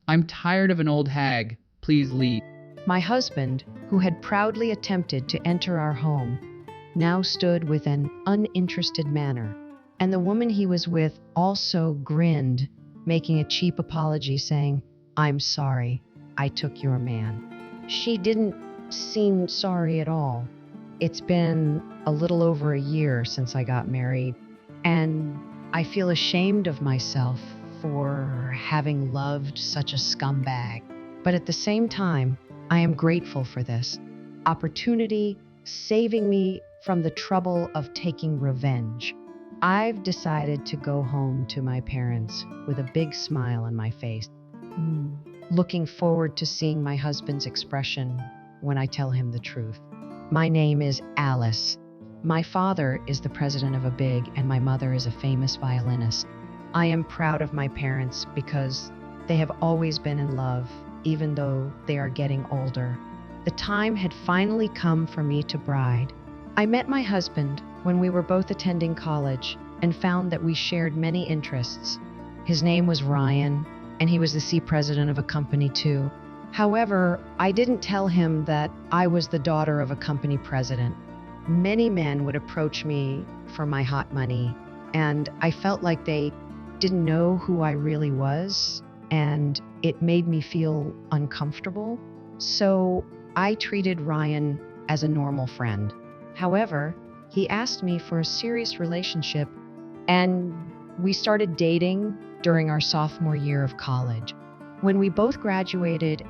I'm tired of an old hag. Please leave. My husband, who had proudly attempted to enter our home, now stood with an uninterested manner, and the woman he was with also grinned, making a cheap apology, saying, "I'm sorry, I took your man." She didn't seem sorry at all. It's been a little over a year since I got married, and I feel ashamed of myself for having loved such a scumbag. But at the same time, I am grateful for this opportunity, saving me from the trouble of taking revenge. I've decided to go home to my parents with a big smile on my face, looking forward to seeing my husband's expression when I tell him the truth. My name is Alice. My father is the president of a big, and my mother is a famous violinist. I am proud of my parents because they have always been in love, even though they are getting older. The time had finally come for me to bride. I met my husband when we were both attending college and found that we shared many interests. His name was Ryan, and he was the president of a company too. However, I didn't tell him that I was the daughter of a company president. Many men would approach me for my hot money, and I felt like they didn't know who I really was, and it made me feel uncomfortable. So I treated Ryan as a normal friend. However, he asked me for a serious relationship, and we started dating during our sophomore year of college. When we both graduated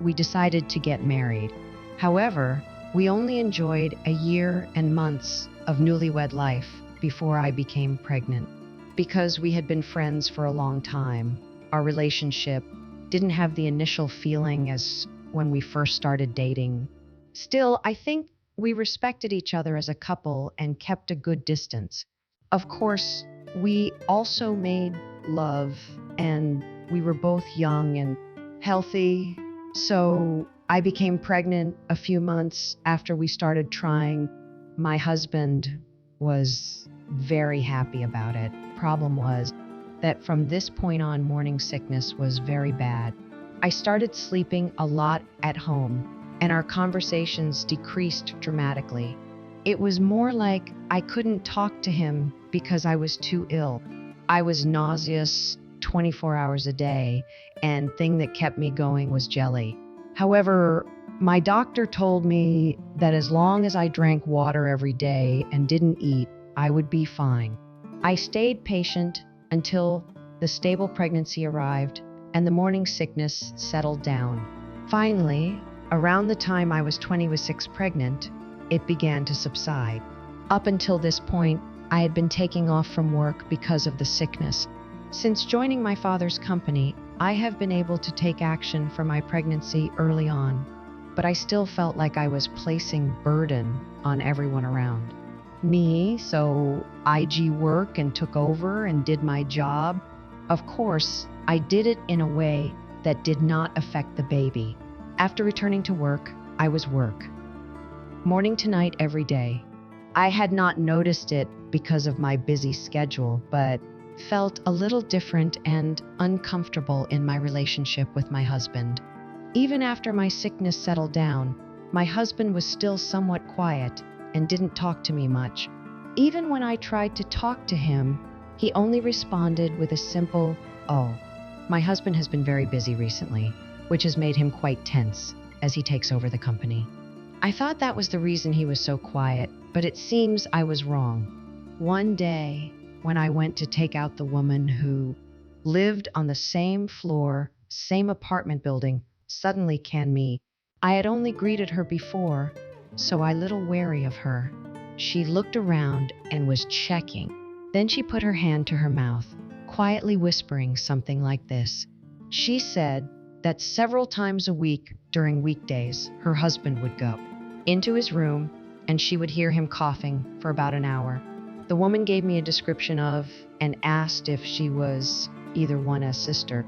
we decided to get married. However, we only enjoyed a year and months of newlywed life before I became pregnant. Because we had been friends for a long time, our relationship didn't have the initial feeling as when we first started dating. Still, I think we respected each other as a couple and kept a good distance. Of course, we also made love, and we were both young and healthy. So I became pregnant a few months after we started trying. My husband was very happy about it. Problem was that from this point on, morning sickness was very bad. I started sleeping a lot at home, and our conversations decreased dramatically. It was more like I couldn't talk to him because I was too ill. I was nauseous 24 hours a day, and the thing that kept me going was jelly. However, my doctor told me that as long as I drank water every day and didn't eat, I would be fine. I stayed patient until the stable pregnancy arrived and the morning sickness settled down. Finally, around the time I was 26 pregnant, it began to subside. Up until this point, I had been taking off from work because of the sickness. Since joining my father's company, I have been able to take action for my pregnancy early on, but I still felt like I was placing burden on everyone around me, so IG work and took over and did my job. Of course, I did it in a way that did not affect the baby. After returning to work, I was work. Morning to night every day. I had not noticed it because of my busy schedule, but felt a little different and uncomfortable in my relationship with my husband. Even after my sickness settled down, my husband was still somewhat quiet and didn't talk to me much. Even when I tried to talk to him, he only responded with a simple, "Oh." My husband has been very busy recently, which has made him quite tense as he takes over the company. I thought that was the reason he was so quiet, but it seems I was wrong. One day, when I went to take out the woman who lived on the same floor, same apartment building, suddenly came me. I had only greeted her before, so I little wary of her. She looked around and was checking. Then she put her hand to her mouth, quietly whispering something like this. She said that several times a week during weekdays, her husband would go into his room and she would hear him coughing for about an hour. The woman gave me a description of and asked if she was either one a sister.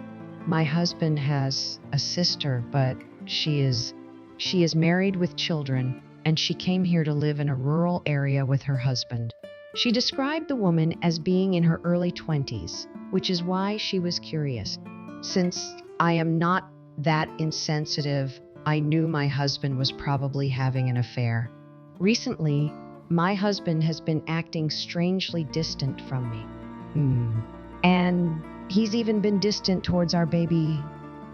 My husband has a sister, but she is married with children, and she came here to live in a rural area with her husband. She described the woman as being in her early 20s, which is why she was curious. Since I am not that insensitive, I knew my husband was probably having an affair. Recently, my husband has been acting strangely distant from me. And he's even been distant towards our baby.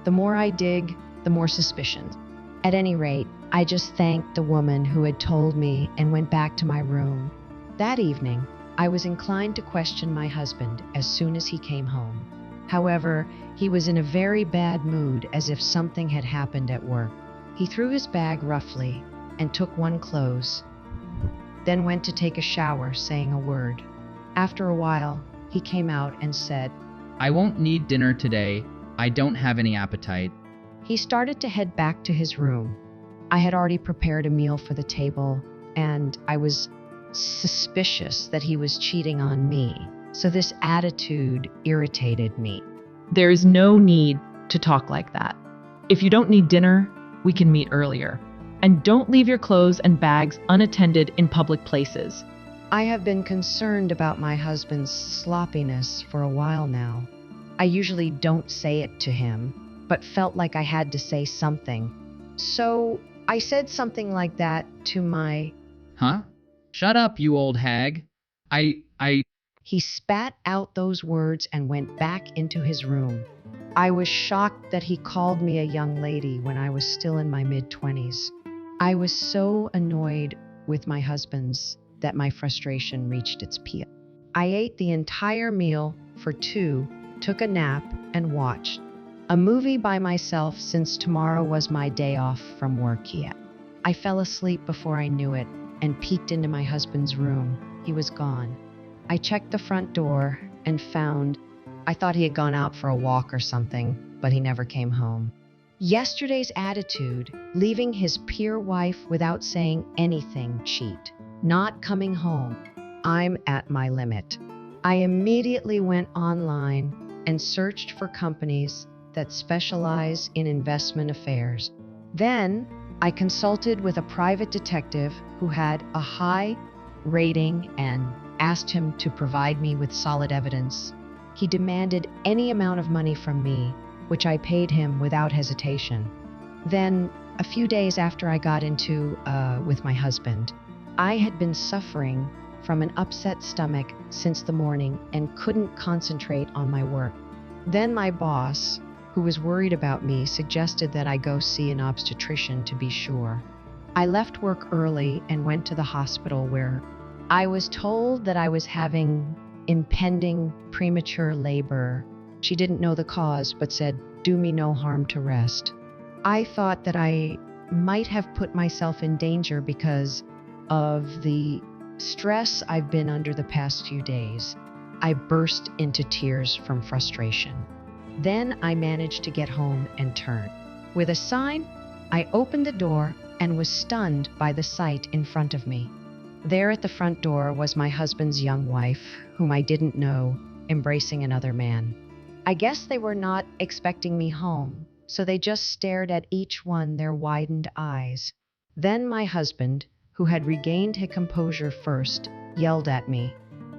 The more I dig, the more suspicions. At any rate, I just thanked the woman who had told me and went back to my room. That evening, I was inclined to question my husband as soon as he came home. However, he was in a very bad mood, as if something had happened at work. He threw his bag roughly and took one clothes, then went to take a shower, saying a word. After a while, he came out and said, I won't need dinner today. I don't have any appetite. He started to head back to his room. I had already prepared a meal for the table, and I was suspicious that he was cheating on me. So this attitude irritated me. There is no need to talk like that. If you don't need dinner, we can meet earlier. And don't leave your clothes and bags unattended in public places. I have been concerned about my husband's sloppiness for a while now. I usually don't say it to him, but felt like I had to say something. So I said something like that to my... Huh? Shut up, you old hag. He spat out those words and went back into his room. I was shocked that he called me a young lady when I was still in my mid-20s. I was so annoyed with my husband's that my frustration reached its peak. I ate the entire meal for two, took a nap, and watched a movie by myself since tomorrow was my day off from work yet. I fell asleep before I knew it and peeked into my husband's room. He was gone. I checked the front door and found I thought he had gone out for a walk or something, but he never came home. Yesterday's attitude, leaving his peer wife without saying anything, cheat, not coming home. I'm at my limit. I immediately went online and searched for companies that specialize in investment affairs. Then I consulted with a private detective who had a high rating and asked him to provide me with solid evidence. He demanded any amount of money from me, which I paid him without hesitation. Then, a few days after I got into with my husband, I had been suffering from an upset stomach since the morning and couldn't concentrate on my work. Then my boss, who was worried about me, suggested that I go see an obstetrician to be sure. I left work early and went to the hospital, where I was told that I was having impending premature labor. She didn't know the cause, but said, "Do me no harm to rest." I thought that I might have put myself in danger because of the stress I've been under the past few days. I burst into tears from frustration. Then I managed to get home and turn. With a sign, I opened the door and was stunned by the sight in front of me. There at the front door was my husband's young wife, whom I didn't know, embracing another man. I guess they were not expecting me home, so they just stared at each one their widened eyes. Then my husband, who had regained his composure first, yelled at me.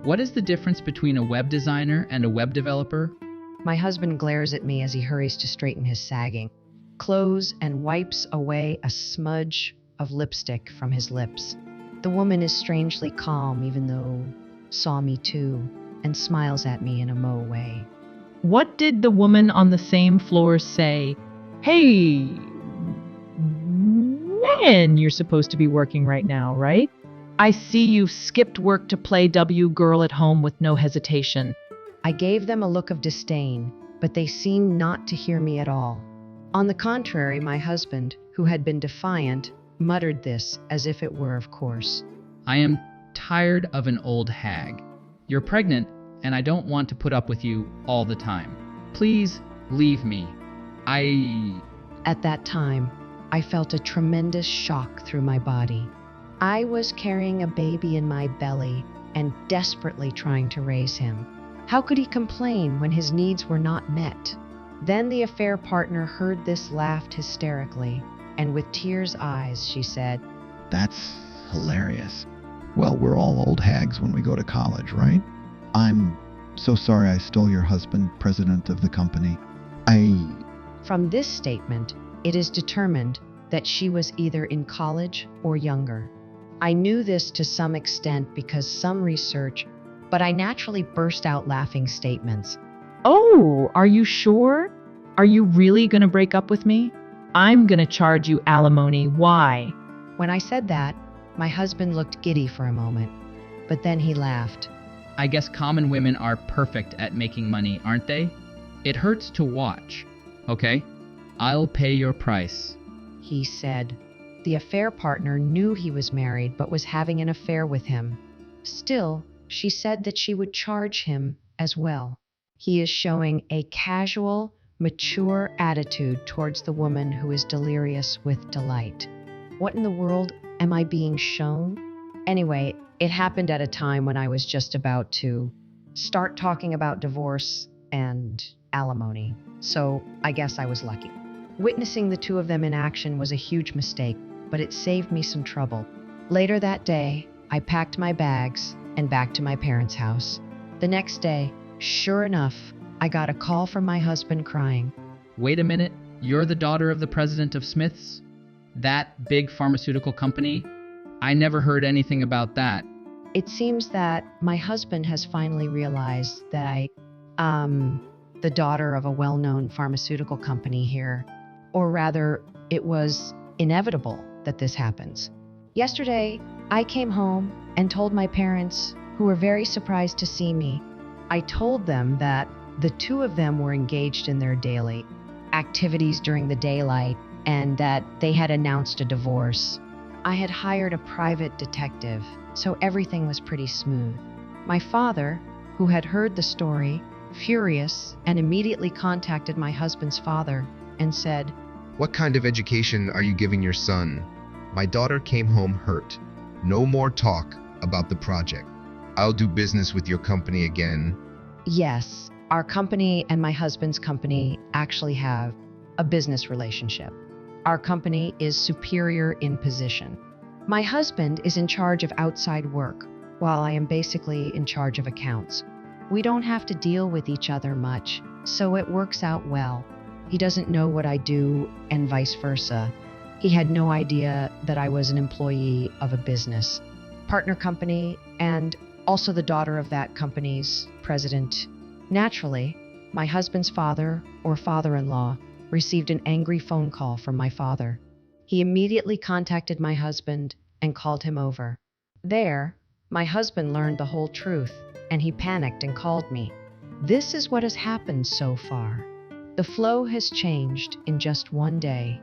What is the difference between a web designer and a web developer? My husband glares at me as he hurries to straighten his sagging clothes and wipes away a smudge of lipstick from his lips. The woman is strangely calm, even though saw me too, and smiles at me in a Mo way. What did the woman on the same floor say? Hey, man, you're supposed to be working right now, right? I see you've skipped work to play W girl at home with no hesitation. I gave them a look of disdain, but they seemed not to hear me at all. On the contrary, my husband, who had been defiant, muttered this as if it were of course. I am tired of an old hag. You're pregnant, and I don't want to put up with you all the time. Please leave me. At that time, I felt a tremendous shock through my body. I was carrying a baby in my belly and desperately trying to raise him. How could he complain when his needs were not met? Then the affair partner heard this, laughed hysterically, and with tears eyes, she said, That's hilarious. Well, we're all old hags when we go to college, right? I'm so sorry I stole your husband, president of the company. From this statement, it is determined that she was either in college or younger. I knew this to some extent because some research, but I naturally burst out laughing statements. Oh, are you sure? Are you really going to break up with me? I'm going to charge you alimony. Why? When I said that, my husband looked giddy for a moment, but then he laughed. I guess common women are perfect at making money, aren't they? It hurts to watch. Okay, I'll pay your price. He said. The affair partner knew he was married but was having an affair with him. Still, she said that she would charge him as well. He is showing a casual, mature attitude towards the woman who is delirious with delight. What in the world am I being shown? Anyway, it happened at a time when I was just about to start talking about divorce and alimony, so I guess I was lucky. Witnessing the two of them in action was a huge mistake, but it saved me some trouble. Later that day, I packed my bags and back to my parents' house. The next day, sure enough, I got a call from my husband crying. Wait a minute, you're the daughter of the president of Smith's? That big pharmaceutical company? I never heard anything about that. It seems that my husband has finally realized that the daughter of a well-known pharmaceutical company here. Or rather, it was inevitable that this happens. Yesterday, I came home and told my parents, who were very surprised to see me. I told them that the two of them were engaged in their daily activities during the daylight and that they had announced a divorce. I had hired a private detective, so everything was pretty smooth. My father, who had heard the story, furious, and immediately contacted my husband's father and said, "What kind of education are you giving your son? My daughter came home hurt. No more talk about the project. I'll do business with your company again." Yes, our company and my husband's company actually have a business relationship. Our company is superior in position. My husband is in charge of outside work, while I am basically in charge of accounts. We don't have to deal with each other much, so it works out well. He doesn't know what I do, and vice versa. He had no idea that I was an employee of a business partner company and also the daughter of that company's president. Naturally, my husband's father or father-in-law received an angry phone call from my father. He immediately contacted my husband and called him over. There, my husband learned the whole truth, and he panicked and called me. This is what has happened so far. The flow has changed in just one day.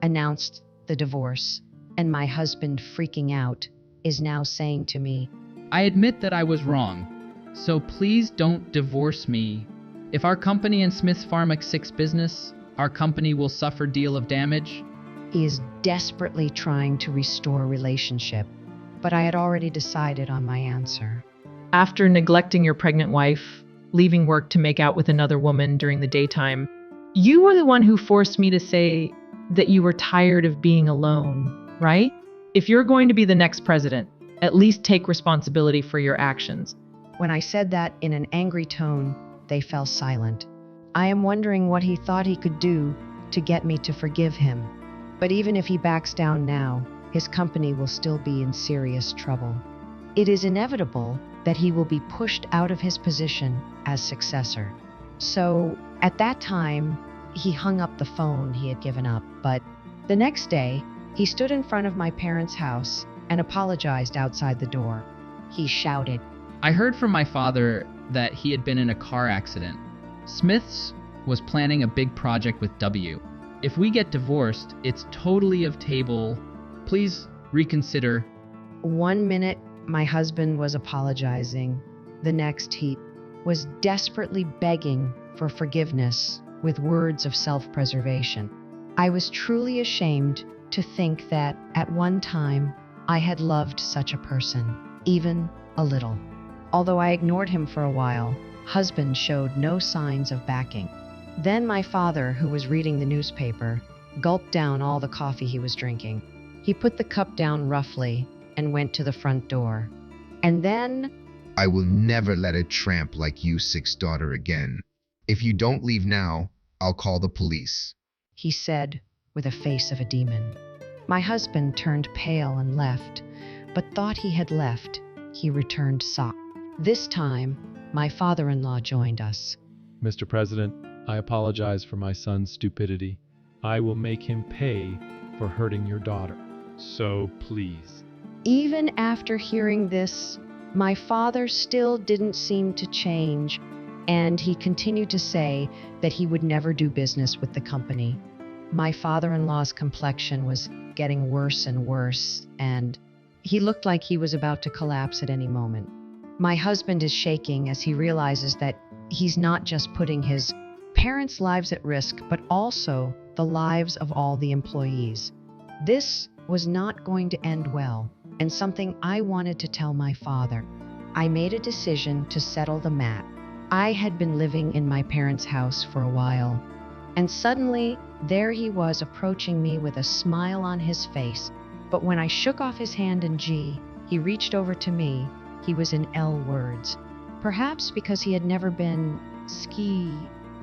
Announced the divorce, and my husband, freaking out, is now saying to me, I admit that I was wrong, so please don't divorce me. If our company and Smith's Pharma 6 business, our company will suffer deal of damage. He is desperately trying to restore relationship, but I had already decided on my answer. After neglecting your pregnant wife, leaving work to make out with another woman during the daytime, you were the one who forced me to say that you were tired of being alone, right? If you're going to be the next president, at least take responsibility for your actions. When I said that in an angry tone, they fell silent. I am wondering what he thought he could do to get me to forgive him. But even if he backs down now, his company will still be in serious trouble. It is inevitable that he will be pushed out of his position as successor. So, at that time, he hung up the phone he had given up, but the next day, he stood in front of my parents' house and apologized outside the door. He shouted, I heard from my father that he had been in a car accident. Smith's was planning a big project with W. If we get divorced, it's totally off table. Please reconsider. 1 minute, my husband was apologizing. The next, he was desperately begging for forgiveness with words of self-preservation. I was truly ashamed to think that at one time I had loved such a person, even a little. Although I ignored him for a while, husband showed no signs of backing. Then my father, who was reading the newspaper, gulped down all the coffee he was drinking. He put the cup down roughly and went to the front door. And then, "I will never let a tramp like you, Six's daughter, again. If you don't leave now, I'll call the police. he said with a face of a demon. My husband turned pale and left, but thought he had left, he returned sobbing. This time, my father-in-law joined us. Mr. President, I apologize for my son's stupidity. I will make him pay for hurting your daughter. So please. Even after hearing this, my father still didn't seem to change, and he continued to say that he would never do business with the company. My father-in-law's complexion was getting worse and worse, and he looked like he was about to collapse at any moment. My husband is shaking as he realizes that he's not just putting his parents' lives at risk, but also the lives of all the employees. This was not going to end well, and something I wanted to tell my father. I made a decision to settle the mat. I had been living in my parents' house for a while, and suddenly there he was approaching me with a smile on his face. But when I shook off his hand in G, he reached over to me. He was in L words. Perhaps because he had never been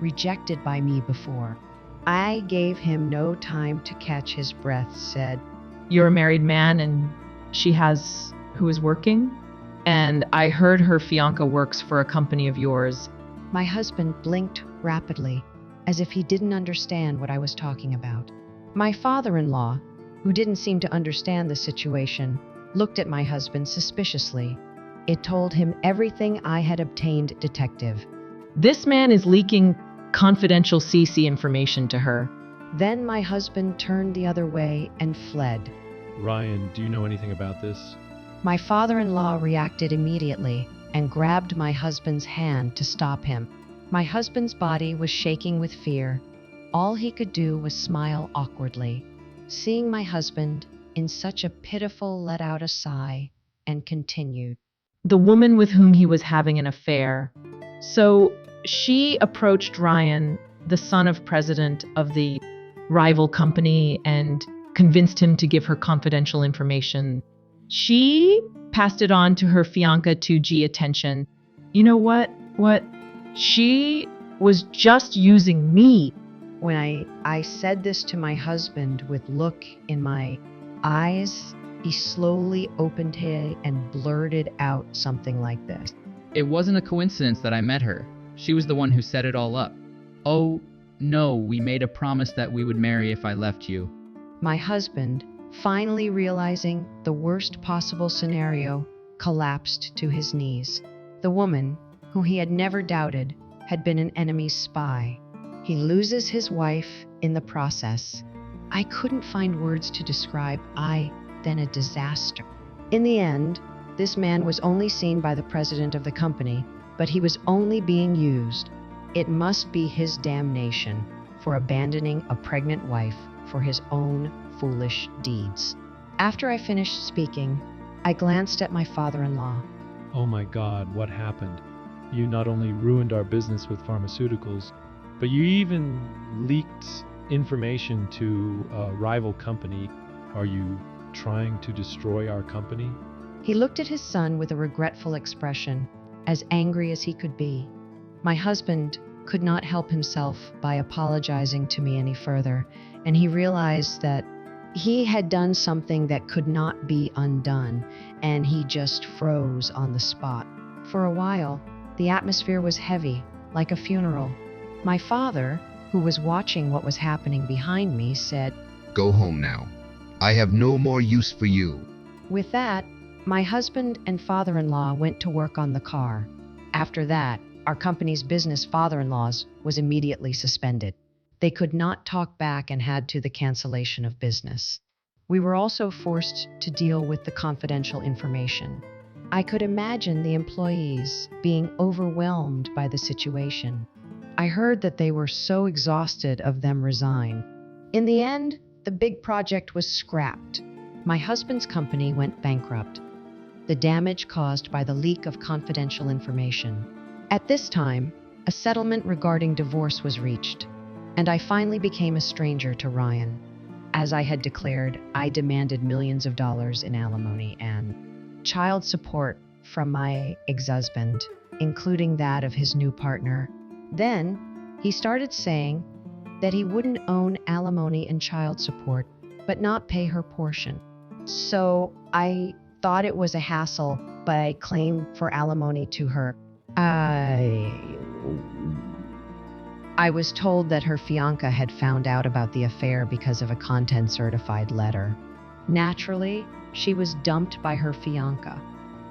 rejected by me before. I gave him no time to catch his breath, said, You're a married man and she has who is working? And I heard her fiancé works for a company of yours. My husband blinked rapidly, as if he didn't understand what I was talking about. My father-in-law, who didn't seem to understand the situation, looked at my husband suspiciously. It told him everything I had obtained, detective. This man is leaking confidential CC information to her. Then my husband turned the other way and fled. Ryan, do you know anything about this? My father-in-law reacted immediately and grabbed my husband's hand to stop him. My husband's body was shaking with fear. All he could do was smile awkwardly. Seeing my husband in such a pitiful let out a sigh and continued. The woman with whom he was having an affair. So she approached Ryan, the son of president of the rival company, and convinced him to give her confidential information. She passed it on to her fiancé to G attention. You know what? She was just using me. When I said this to my husband with look in my eyes, he slowly opened it and blurted out something like this. It wasn't a coincidence that I met her. She was the one who set it all up. Oh, no, we made a promise that we would marry if I left you. My husband, finally realizing the worst possible scenario, collapsed to his knees. The woman, who he had never doubted, had been an enemy's spy. He loses his wife in the process. I couldn't find words to describe then a disaster. In the end, this man was only seen by the president of the company, but he was only being used. It must be his damnation for abandoning a pregnant wife for his own foolish deeds. After I finished speaking, I glanced at my father-in-law. Oh my God, what happened? You not only ruined our business with pharmaceuticals, but you even leaked information to a rival company. Are you trying to destroy our company? He looked at his son with a regretful expression, as angry as he could be. My husband could not help himself by apologizing to me any further, and he realized that he had done something that could not be undone, and he just froze on the spot. For a while, the atmosphere was heavy, like a funeral. My father, who was watching what was happening behind me, said, Go home now. I have no more use for you. With that, my husband and father-in-law went to work on the car. After that, our company's business father-in-laws was immediately suspended. They could not talk back and had to the cancellation of business. We were also forced to deal with the confidential information. I could imagine the employees being overwhelmed by the situation. I heard that they were so exhausted of them resign. In the end, the big project was scrapped. My husband's company went bankrupt. The damage caused by the leak of confidential information. At this time, a settlement regarding divorce was reached, and I finally became a stranger to Ryan. As I had declared, I demanded millions of dollars in alimony and child support from my ex-husband, including that of his new partner. Then, he started saying that he wouldn't own alimony and child support, but not pay her portion. So I thought it was a hassle, but I claimed for alimony to her. I was told that her fiancé had found out about the affair because of a content certified letter. Naturally, she was dumped by her fiancé.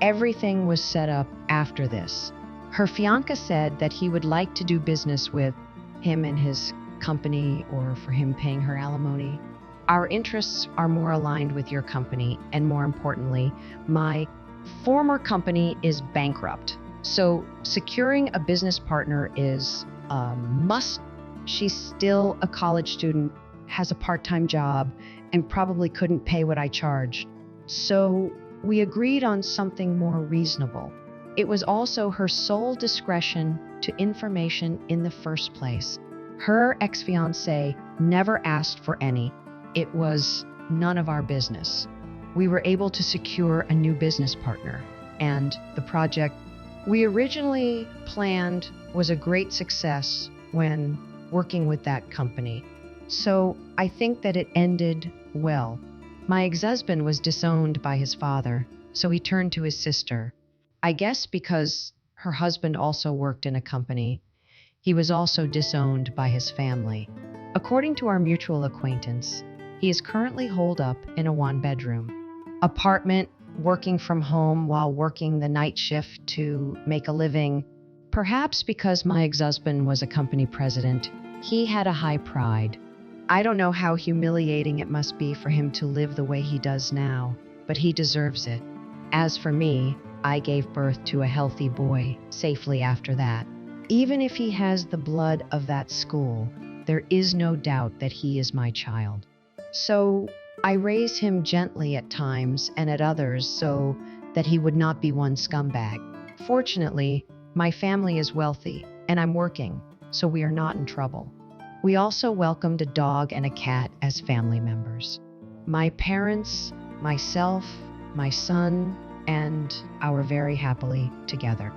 Everything was set up after this. Her fiancé said that he would like to do business with him and his company, or for him paying her alimony. Our interests are more aligned with your company, and more importantly, my former company is bankrupt. So securing a business partner is a must. She's still a college student, has a part-time job, and probably couldn't pay what I charged. So we agreed on something more reasonable. It was also her sole discretion to information in the first place. Her ex-fiancé never asked for any. It was none of our business. We were able to secure a new business partner, and the project we originally planned was a great success when working with that company. So I think that it ended well. My ex-husband was disowned by his father, so he turned to his sister. I guess because her husband also worked in a company, he was also disowned by his family. According to our mutual acquaintance, he is currently holed up in a one-bedroom apartment, working from home while working the night shift to make a living. Perhaps because my ex-husband was a company president, he had a high pride. I don't know how humiliating it must be for him to live the way he does now, but he deserves it. As for me, I gave birth to a healthy boy safely after that. Even if he has the blood of that school, there is no doubt that he is my child. So I raise him gently at times and at others so that he would not be one scumbag. Fortunately, my family is wealthy and I'm working, so we are not in trouble. We also welcomed a dog and a cat as family members. My parents, myself, my son, and are very happily together.